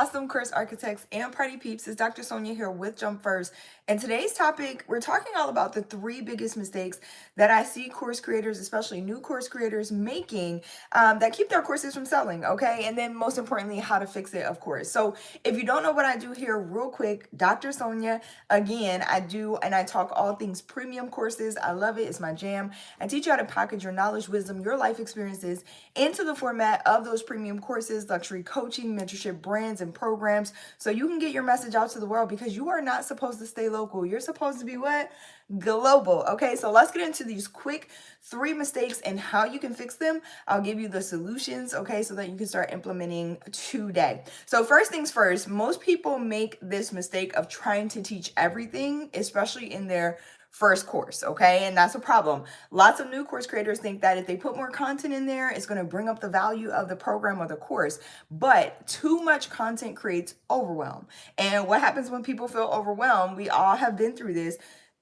awesome course architects and party peeps. It's Dr. Sonia here with Jump First. And today's topic, we're talking all about the three biggest mistakes that I see course creators, especially new course creators, making that keep their courses from selling, okay? And then most importantly, how to fix it, of course. So if you don't know what I do here, real quick, Dr. Sonia, again, I do and I talk all things premium courses. I love it. It's my jam. I teach you how to package your knowledge, wisdom, your life experiences into the format of those premium courses, luxury coaching, mentorship, brands, and programs, so you can get your message out to the world, because you are not supposed to stay local. You're supposed to be what? Global. Okay, so let's get into these quick three mistakes and how you can fix them. I'll give you the solutions, okay, so that you can start implementing today. So first things first, most people make this mistake of trying to teach everything, especially in their first course, okay? And that's a problem. Lots of new course creators think that if they put more content in there, it's going to bring up the value of the program or the course. But too much content creates overwhelm. And what happens when people feel overwhelmed? We all have been through this.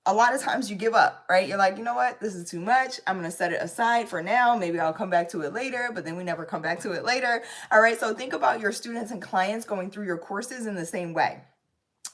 A lot of times you give up, right? You're like, you know what? This is too much. I'm going to set it aside for now. Maybe I'll come back to it later, but then we never come back to it later. All right. So think about your students and clients going through your courses in the same way.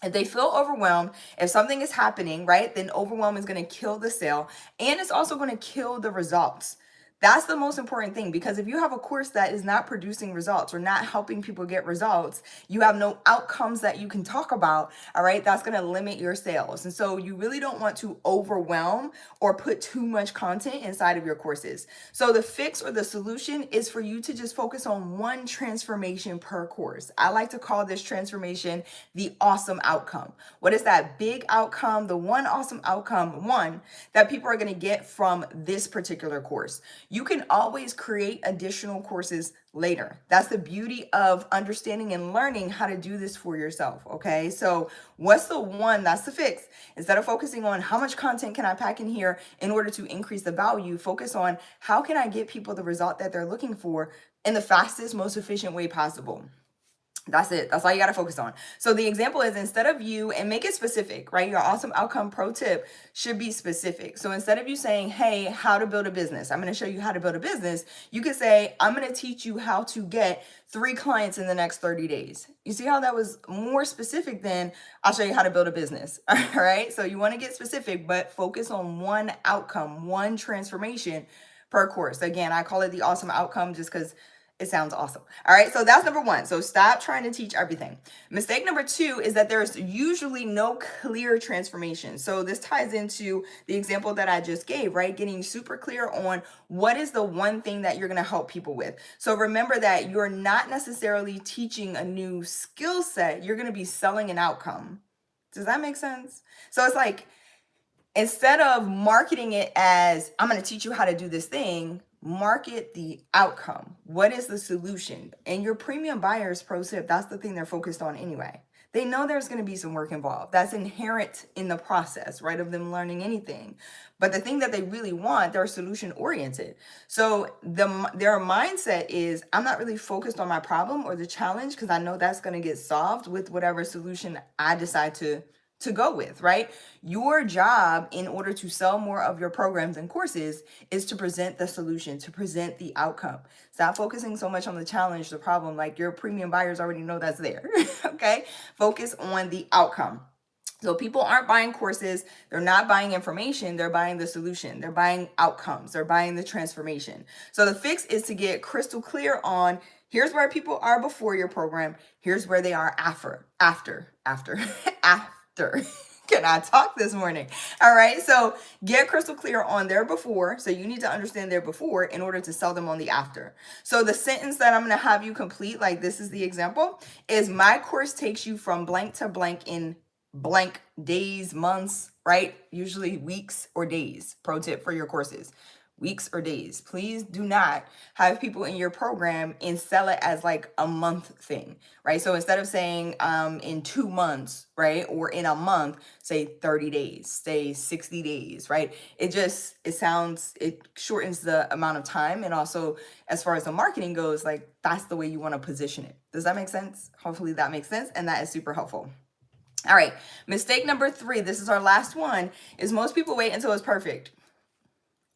If they feel overwhelmed, if something is happening, right, then overwhelm is going to kill the sale, and it's also going to kill the results. That's the most important thing, because if you have a course that is not producing results or not helping people get results, you have no outcomes that you can talk about, all right, that's going to limit your sales. And so you really don't want to overwhelm or put too much content inside of your courses. So the fix or the solution is for you to just focus on one transformation per course. I like to call this transformation the awesome outcome. What is that big outcome, the one awesome outcome, one that people are going to get from this particular course? You can always create additional courses later. That's the beauty of understanding and learning how to do this for yourself, okay? So what's the one? That's the fix. Instead of focusing on how much content can I pack in here in order to increase the value, focus on how can I get people the result that they're looking for in the fastest, most efficient way possible. That's it. That's all you got to focus on. So the example is, instead of you, and make it specific, right? Your awesome outcome pro tip should be specific. So instead of you saying, hey, how to build a business, I'm going to show you how to build a business, you could say, I'm going to teach you how to get 3 clients in the next 30 days. You see how that was more specific than I'll show you how to build a business. All right. So you want to get specific, but focus on one outcome, one transformation per course. Again, I call it the awesome outcome just because it sounds awesome. All right, so that's number one. So stop trying to teach everything. Mistake number two is that there's usually no clear transformation. So this ties into the example that I just gave, right? Getting super clear on what is the one thing that you're going to help people with. So remember that you're not necessarily teaching a new skill set. You're going to be selling an outcome. Does that make sense? So it's like, instead of marketing it as, I'm going to teach you how to do this thing, market the outcome. What is the solution? And your premium buyers pro tip, that's the thing they're focused on anyway. They know there's going to be some work involved. That's inherent in the process, right, of them learning anything. But the thing that they really want, they're solution oriented. So their mindset is, I'm not really focused on my problem or the challenge, because I know that's going to get solved with whatever solution I decide to go with, right? Your job, in order to sell more of your programs and courses, is to present the solution, to present the outcome. Stop focusing so much on the challenge, the problem. Like, your premium buyers already know that's there. Okay? Focus on the outcome. So people aren't buying courses, they're not buying information, they're buying the solution, they're buying outcomes, they're buying the transformation. So the fix is to get crystal clear on, here's where people are before your program, here's where they are after. Can I talk this morning? All right, so get crystal clear on their before. So you need to understand their before in order to sell them on the after. So the sentence that I'm going to have you complete, like this is the example, is my course takes you from blank to blank in blank days, months, right? Usually weeks or days. Pro tip for your courses. Weeks or days. Please do not have people in your program and sell it as like a month thing, right? So instead of saying in 2 months, right, or in a month, say 30 days, say 60 days, right? It shortens the amount of time. And also, as far as the marketing goes, like, that's the way you want to position it. Does that make sense? Hopefully that makes sense, and that is super helpful. All right, mistake number 3, this is our last one, is most people wait until it's perfect.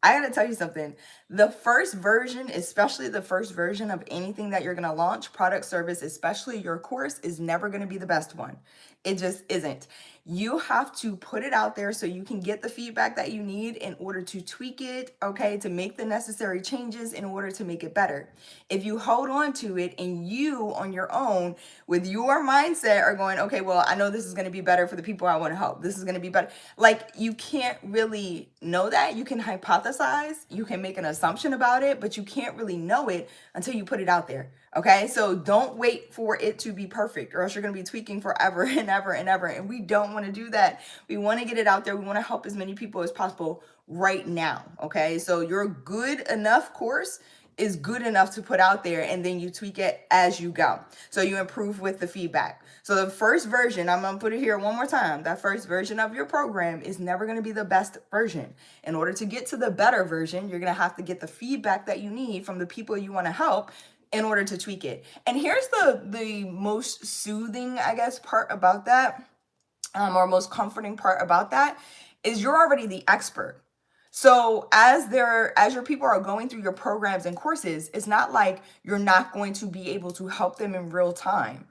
I gotta tell you something. The first version, especially the first version of anything that you're gonna launch, product, service, especially your course, is never gonna be the best one. It just isn't. You have to put it out there so you can get the feedback that you need in order to tweak it, okay, to make the necessary changes in order to make it better. If you hold on to it and you on your own with your mindset are going, okay, well, I know this is going to be better for the people I want to help. This is going to be better. Like, you can't really know that. You can hypothesize, you can make an assumption about it, but you can't really know it until you put it out there. Okay, so don't wait for it to be perfect, or else you're going to be tweaking forever and ever and ever. And we don't want to do that. We want to get it out there. We want to help as many people as possible right now. Okay, so your good enough course is good enough to put out there, and then you tweak it as you go. So you improve with the feedback. So the first version, I'm going to put it here one more time. That first version of your program is never going to be the best version. In order to get to the better version, you're going to have to get the feedback that you need from the people you want to help in order to tweak it. And here's the most soothing, I guess, part about that, or most comforting part about that, is you're already the expert. So as your people are going through your programs and courses, it's not like you're not going to be able to help them in real time,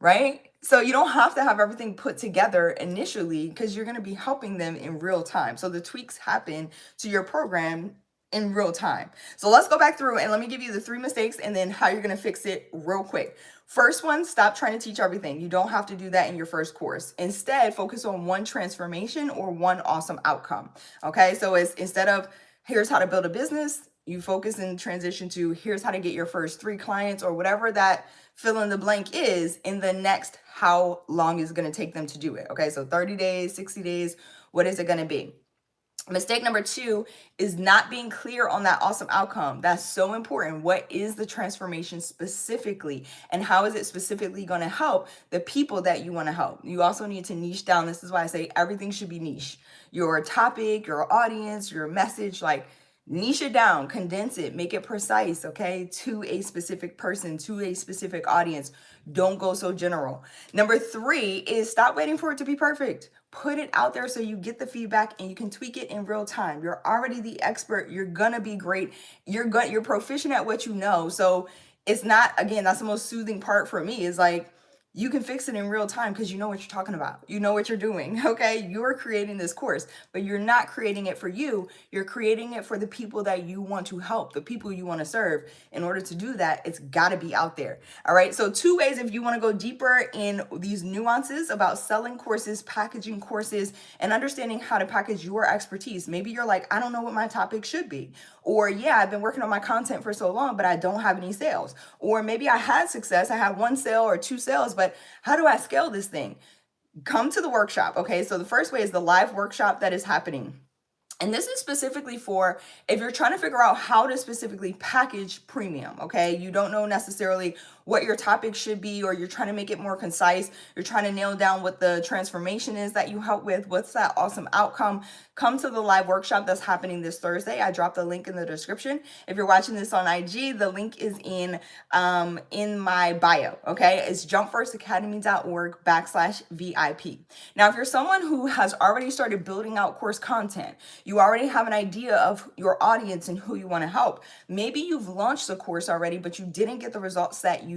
right? So you don't have to have everything put together initially, because you're going to be helping them in real time. So the tweaks happen to your program in real time. So let's go back through and let me give you the 3 mistakes and then how you're going to fix it real quick. First one, stop trying to teach everything. You don't have to do that in your first course. Instead, focus on one transformation or one awesome outcome. Okay, so it's instead of here's how to build a business, you focus and transition to here's how to get your first 3 clients, or whatever that fill in the blank is in the next how long is it going to take them to do it. Okay, so 30 days, 60 days, what is it going to be? Mistake number 2 is not being clear on that awesome outcome. That's so important. What is the transformation specifically, and how is it specifically going to help the people that you want to help? You also need to niche down. This is why I say everything should be niche. Your topic, your audience, your message, like niche it down, condense it, make it precise, okay, to a specific person, to a specific audience. Don't go so general. Number 3 is stop waiting for it to be perfect. Put it out there so you get the feedback and you can tweak it in real time. You're already the expert. You're gonna be great. You're proficient at what you know. So it's not, again, that's the most soothing part for me, is like, you can fix it in real time because you know what you're talking about. You know what you're doing, okay? You're creating this course, but you're not creating it for you. You're creating it for the people that you want to help, the people you want to serve. In order to do that, it's got to be out there, all right? So 2 ways if you want to go deeper in these nuances about selling courses, packaging courses, and understanding how to package your expertise. Maybe you're like, I don't know what my topic should be. Or, yeah, I've been working on my content for so long, but I don't have any sales. Or maybe I had success. I had 1 sale or 2 sales, but how do I scale this thing? Come to the workshop. Okay, so the first way is the live workshop that is happening. And this is specifically for if you're trying to figure out how to specifically package premium, okay? You don't know necessarily what your topic should be, or you're trying to make it more concise. You're trying to nail down what the transformation is that you help with. What's that awesome outcome? Come to the live workshop that's happening this Thursday. I dropped the link in the description. If you're watching this on IG, the link is in my bio, okay? It's jumpfirstacademy.org/VIP. Now, if you're someone who has already started building out course content, you already have an idea of your audience and who you want to help. Maybe you've launched a course already, but you didn't get the results that you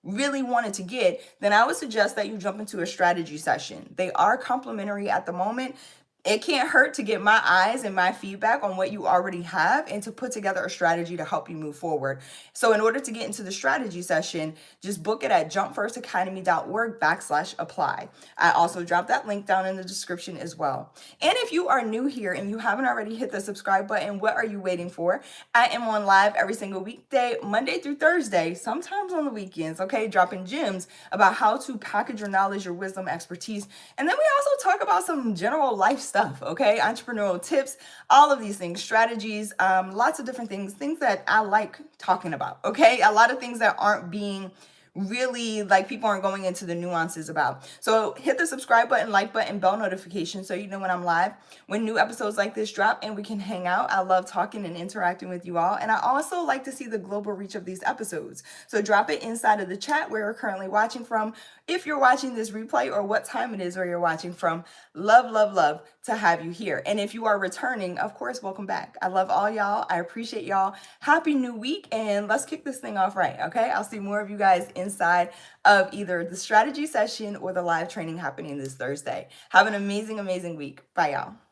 really wanted to get, then I would suggest that you jump into a strategy session. They are complimentary at the moment. It can't hurt to get my eyes and my feedback on what you already have and to put together a strategy to help you move forward. So in order to get into the strategy session, just book it at jumpfirstacademy.org/apply. I also dropped that link down in the description as well. And if you are new here and you haven't already hit the subscribe button, what are you waiting for? I am on live every single weekday, Monday through Thursday, sometimes on the weekends, okay, dropping gems about how to package your knowledge, your wisdom, expertise. And then we also talk about some general life stuff, okay? Entrepreneurial tips, all of these things, strategies, lots of different things that I like talking about, okay? A lot of things that aren't being really like people aren't going into the nuances about. So hit the subscribe button, like button, bell notification so you know when I'm live, when new episodes like this drop, and we can hang out. I love talking and interacting with you all. And I also like to see the global reach of these episodes. So drop it inside of the chat where you're currently watching from, if you're watching this replay, or what time it is where you're watching from. Love, love, love to have you here. And if you are returning, of course, welcome back. I love all y'all. I appreciate y'all. Happy new week, and let's kick this thing off right, okay? I'll see more of you guys inside of either the strategy session or the live training happening this Thursday. Have an amazing, amazing week. Bye, y'all.